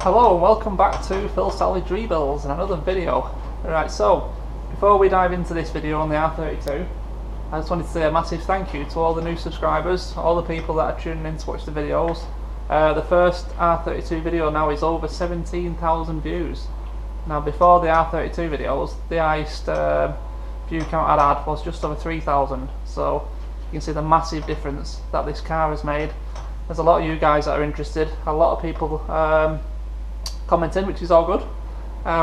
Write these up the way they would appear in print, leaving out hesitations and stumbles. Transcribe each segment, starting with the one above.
Hello and welcome back to Phil Salvage Rebuilds and another video. Alright, so before we dive into this video on the R32, I just wanted to say a massive thank you to all the new subscribers, all the people that are tuning in to watch the videos. The first R32 video now is over 17,000 views. Now before the R32 videos, the highest view count I'd had was just over 3,000, so you can see the massive difference that this car has made. There's a lot of you guys that are interested, a lot of people commenting, which is all good.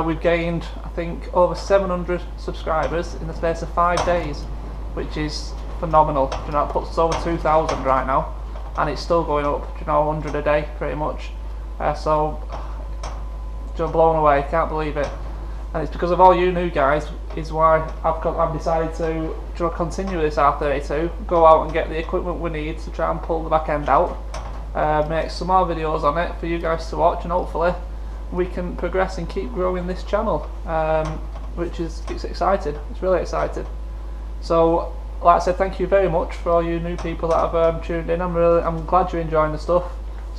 We've gained, I think, over 700 subscribers in the space of 5 days, which is phenomenal. You know, it puts us over 2,000 right now, and it's still going up. You know, 100 a day, pretty much. So, just blown away. Can't believe it. And it's because of all you new guys is why I've decided to continue this R32, go out and get the equipment we need to try and pull the back end out, make some more videos on it for you guys to watch, and hopefully we can progress and keep growing this channel, which is, it's exciting. It's really exciting. So, like I said, thank you very much for all you new people that have tuned in. I'm glad you're enjoying the stuff.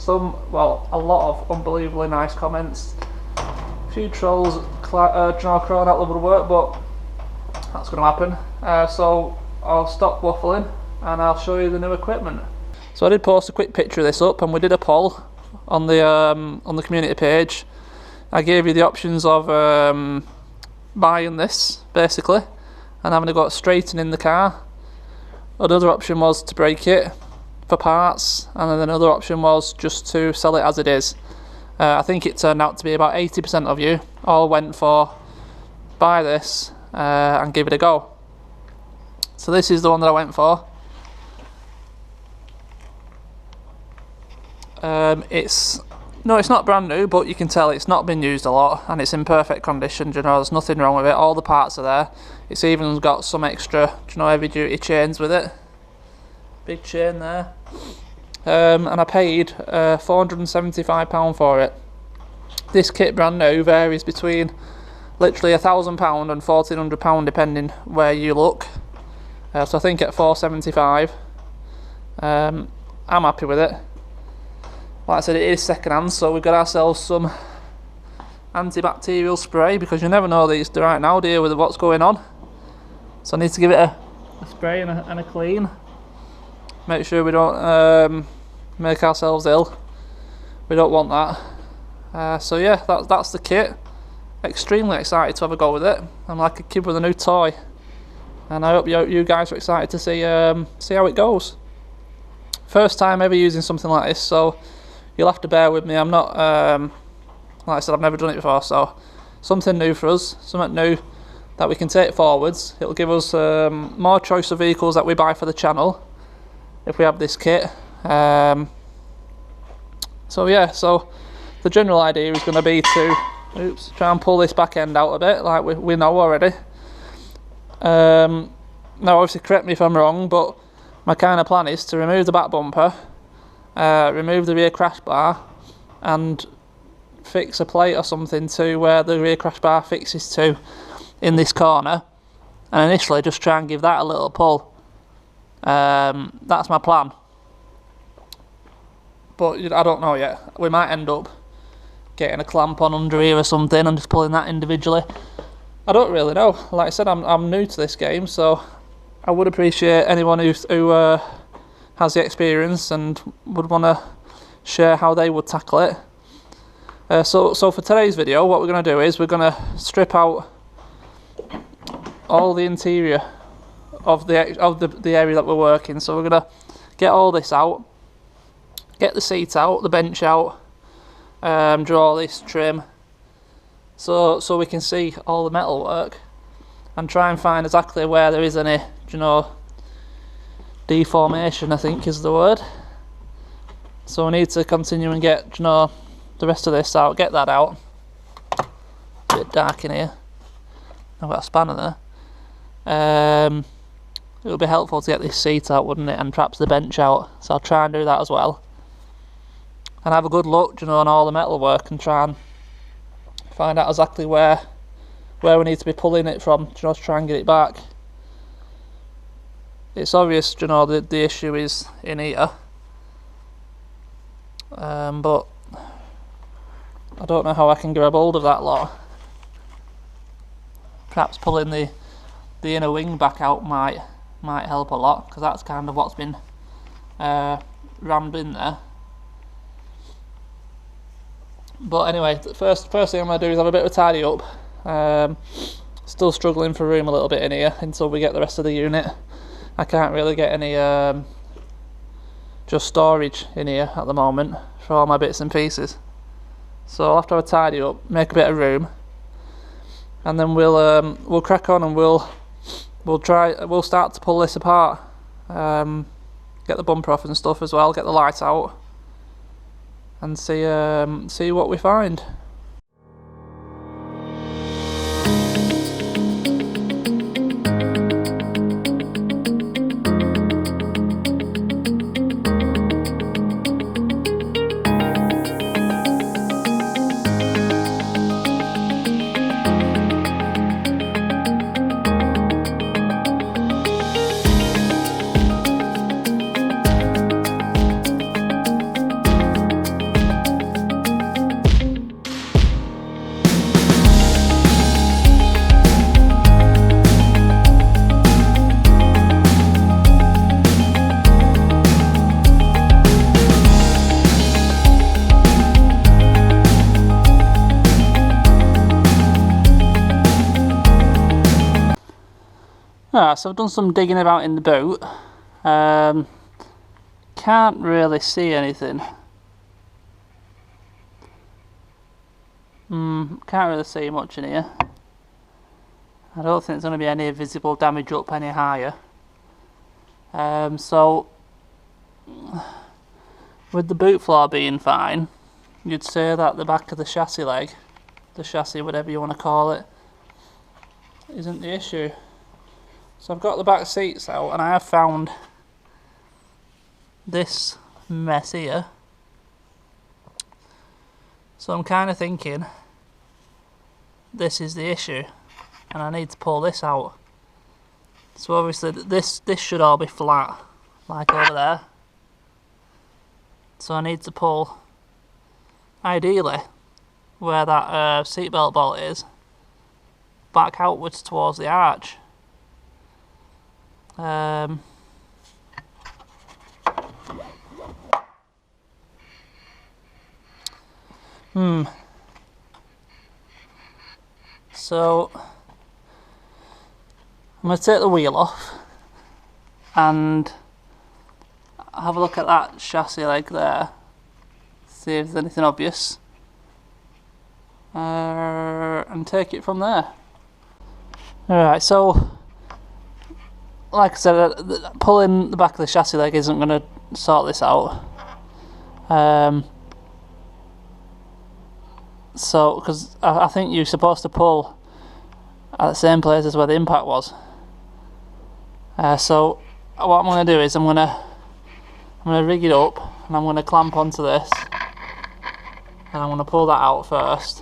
A lot of unbelievably nice comments. A few trolls crying out the woodwork, but that's going to happen. So I'll stop waffling and I'll show you the new equipment. So I did post a quick picture of this up, and we did a poll on the community page. I gave you the options of buying this basically and having to go straighten in the car. Another option was to break it for parts, and then another option was just to sell it as it is. I think it turned out to be about 80% of you all went for buy this and give it a go. So this is the one that I went for. It's not brand new, but you can tell it's not been used a lot and it's in perfect condition. You know, there's nothing wrong with it. All the parts are there. It's even got some extra, heavy duty chains with it. Big chain there. And I paid £475 for it. This kit, brand new, varies between literally £1,000 and £1,400 depending where you look. So I think at £475, I'm happy with it. Like I said, it is second hand, so we've got ourselves some antibacterial spray, because you never know these right now, do you, with what's going on. So I need to give it a spray and a clean. Make sure we don't make ourselves ill. We don't want that. So yeah, that's the kit. Extremely excited to have a go with it. I'm like a kid with a new toy, and I hope you guys are excited to see how it goes. First time ever using something like this, so you'll have to bear with me. I'm not, like I said, I've never done it before, so something new for us, something new that we can take forwards. It'll give us more choice of vehicles that we buy for the channel if we have this kit. So yeah, so the general idea is going to be to try and pull this back end out a bit, like we know already. Now obviously correct me if I'm wrong, but my kind of plan is to remove the back bumper, remove the rear crash bar, and fix a plate or something to where the rear crash bar fixes to in this corner, and initially just try and give that a little pull. That's my plan, but I don't know yet. We might end up getting a clamp on under here or something and just pulling that individually. I don't really know. Like I said, I'm new to this game, so I would appreciate anyone who has the experience and would want to share how they would tackle it. So for today's video, what we're going to do is we're going to strip out all the interior of the area that we're working. So we're going to get all this out, get the seat out, the bench out, draw this trim, so we can see all the metal work, and try and find exactly where there is any, deformation, I think is the word. So we need to continue and get, the rest of this out, get that out. A bit dark in here. I've got a spanner there. It would be helpful to get this seat out, wouldn't it, and perhaps the bench out. So I'll try and do that as well, and have a good look, on all the metal work, and try and find out exactly where we need to be pulling it from, to try and get it back. It's obvious, the issue is in here, but I don't know how I can grab hold of that lot. Perhaps pulling the inner wing back out might help a lot, because that's kind of what's been rammed in there. But anyway, the first thing I'm going to do is have a bit of a tidy up. Still struggling for room a little bit in here until we get the rest of the unit. I can't really get any just storage in here at the moment for all my bits and pieces. So I'll have to have a tidy up, make a bit of room, and then we'll crack on and we'll start to pull this apart. Get the bumper off and stuff as well, get the lights out, and see what we find. So I've done some digging about in the boot. Can't really see anything. Can't really see much in here. I don't think there's going to be any visible damage up any higher. So with the boot floor being fine, you'd say that the back of the chassis leg, the chassis, whatever you want to call it, isn't the issue. So I've got the back seats out, and I have found this mess here. So I'm kind of thinking this is the issue, and I need to pull this out. So obviously this should all be flat, like over there. So I need to pull, ideally, where that seatbelt bolt is, back outwards towards the arch. So I'm going to take the wheel off and have a look at that chassis leg there, see if there's anything obvious, and take it from there. Alright, so like I said, pulling the back of the chassis leg isn't going to sort this out. So, because I think you're supposed to pull at the same place as where the impact was. So what I'm going to do is I'm going to rig it up, and I'm going to clamp onto this, and I'm going to pull that out first.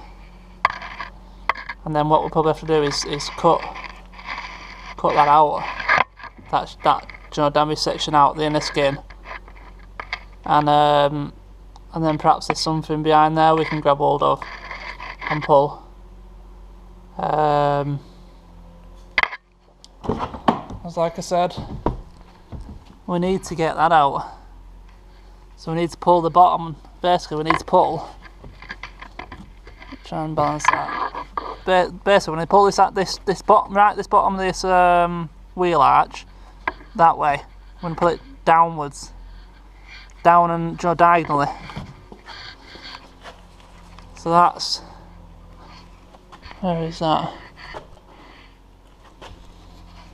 And then what we'll probably have to do is cut that out. That damaged section out, the inner skin, and then perhaps there's something behind there we can grab hold of and pull. As like I said, we need to get that out. So we need to pull the bottom. Basically, we need to pull. Try and balance that. Basically, when I pull this bottom, this bottom of this wheel arch that way, I'm going to pull it downwards, down and diagonally. So that's, where is that?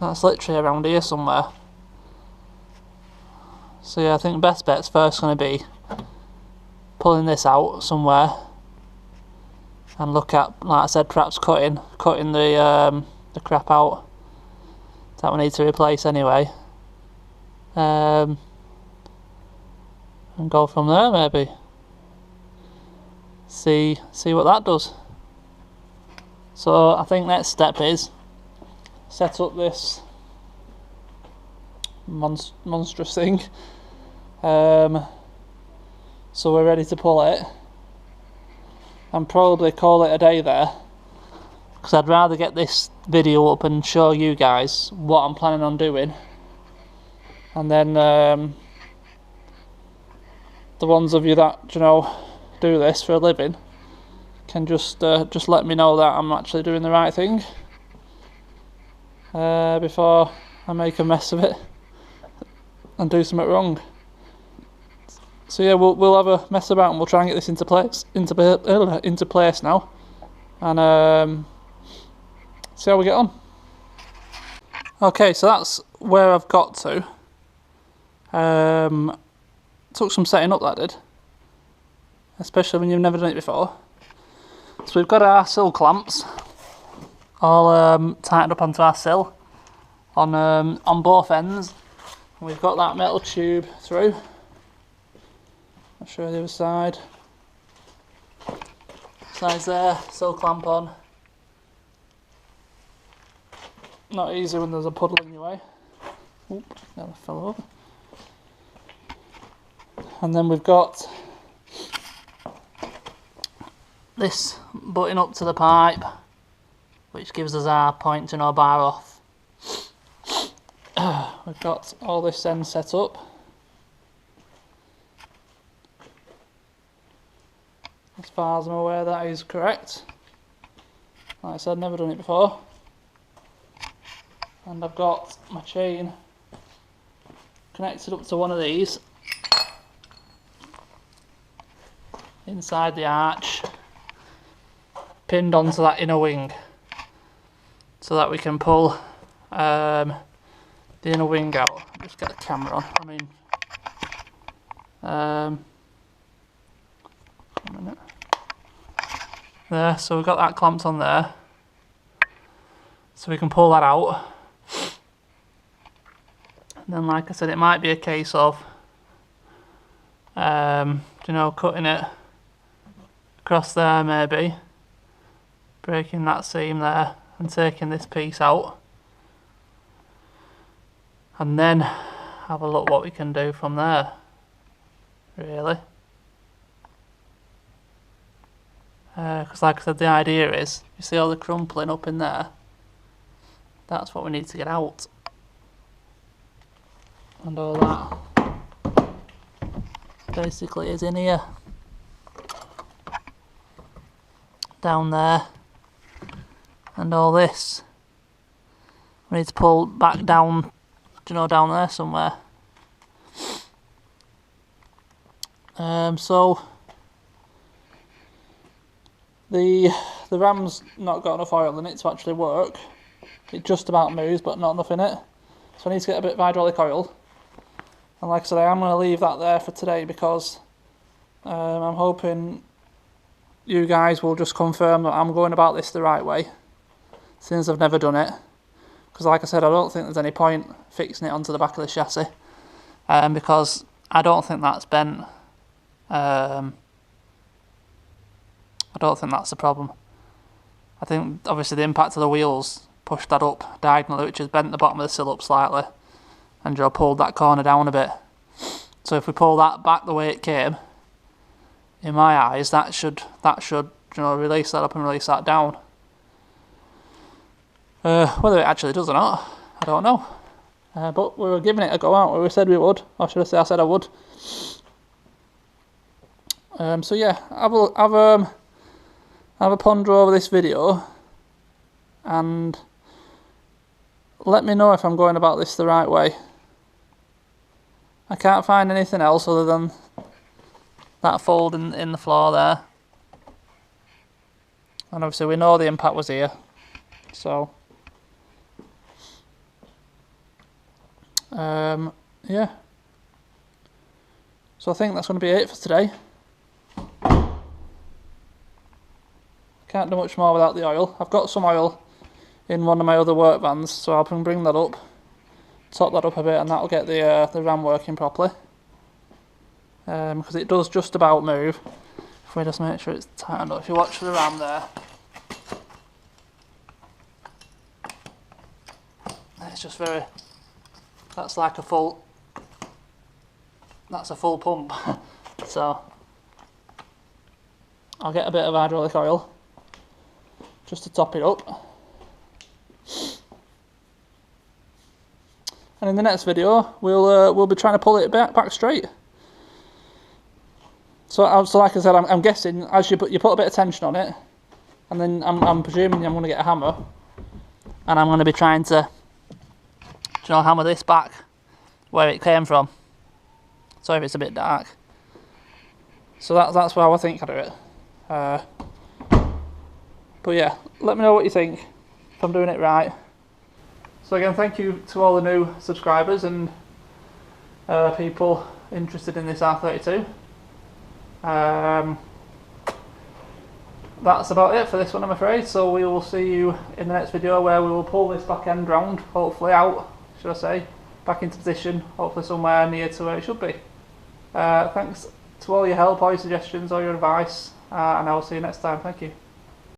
That's literally around here somewhere. So yeah, I think the best bet's first going to be pulling this out somewhere, and look at, like I said, perhaps cutting the crap out that we need to replace anyway, and go from there maybe. See what that does. So I think next step is set up this monstrous thing, so we're ready to pull it, and probably call it a day there, because I'd rather get this video up and show you guys what I'm planning on doing, and then the ones of you that, you know, do this for a living can just let me know that I'm actually doing the right thing before I make a mess of it and do something wrong. So yeah, we'll have a mess about and we'll try and get this into place now, and see how we get on. Okay, so that's where I've got to. Took some setting up, that did, especially when you've never done it before. So we've got our sill clamps all tightened up onto our sill on both ends. We've got that metal tube through. I'll show you the other side. Side's there, sill clamp on. Not easy when there's a puddle in your way. Oop, nearly fell over. And then we've got this button up to the pipe, which gives us our point to no bar off. We've got all this end set up. As far as I'm aware, that is correct. Like I said, never done it before. And I've got my chain connected up to one of these inside the arch, pinned onto that inner wing, so that we can pull the inner wing out. Just get the camera on. A minute. There, so we've got that clamped on there, so we can pull that out. And then, like I said, it might be a case of you know, cutting it across there, maybe breaking that seam there and taking this piece out, and then have a look what we can do from there, really. Because like I said, the idea is, you see all the crumpling up in there, that's what we need to get out, and all that basically is in here, down there, and all this we need to pull back down, you know, down there somewhere. So the ram's not got enough oil in it to actually work. It just about moves, but not enough in it, so I need to get a bit of hydraulic oil. And like I said, I am going to leave that there for today, because I'm hoping you guys will just confirm that I'm going about this the right way, since I've never done it. Because like I said, I don't think there's any point fixing it onto the back of the chassis, because I don't think that's bent. I don't think that's the problem. I think obviously the impact of the wheels pushed that up diagonally, which has bent the bottom of the sill up slightly, and Joe pulled that corner down a bit. So if we pull that back the way it came, in my eyes, that should you know, release that up and release that down. Whether it actually does or not, I don't know. But we were giving it a go, aren't we? We said we would, or should I say, I said I would. So yeah, have a ponder over this video, and let me know if I'm going about this the right way. I can't find anything else other than that fold in the floor there, and obviously we know the impact was here, so yeah. So I think that's going to be it for today. Can't do much more without the oil. I've got some oil in one of my other work vans, so I can bring that up, top that up a bit, and that'll get the ram working properly. Because it does just about move. If we just make sure it's tightened up. If you watch the ram there, it's just very, that's like a full, that's a full pump. So I'll get a bit of hydraulic oil just to top it up. And in the next video, we'll be trying to pull it back straight. So like I said, I'm guessing as you put a bit of tension on it, and then I'm presuming I'm going to get a hammer, and I'm going to be trying to, hammer this back where it came from. So if it's a bit dark. So that's how I think I do it. But yeah, let me know what you think, if I'm doing it right. So again, thank you to all the new subscribers and people interested in this R32. That's about it for this one, I'm afraid. So we will see you in the next video, where we will pull this back end round, hopefully out, should I say, back into position, hopefully somewhere near to where it should be. Thanks to all your help, all your suggestions, all your advice, and I will see you next time. Thank you.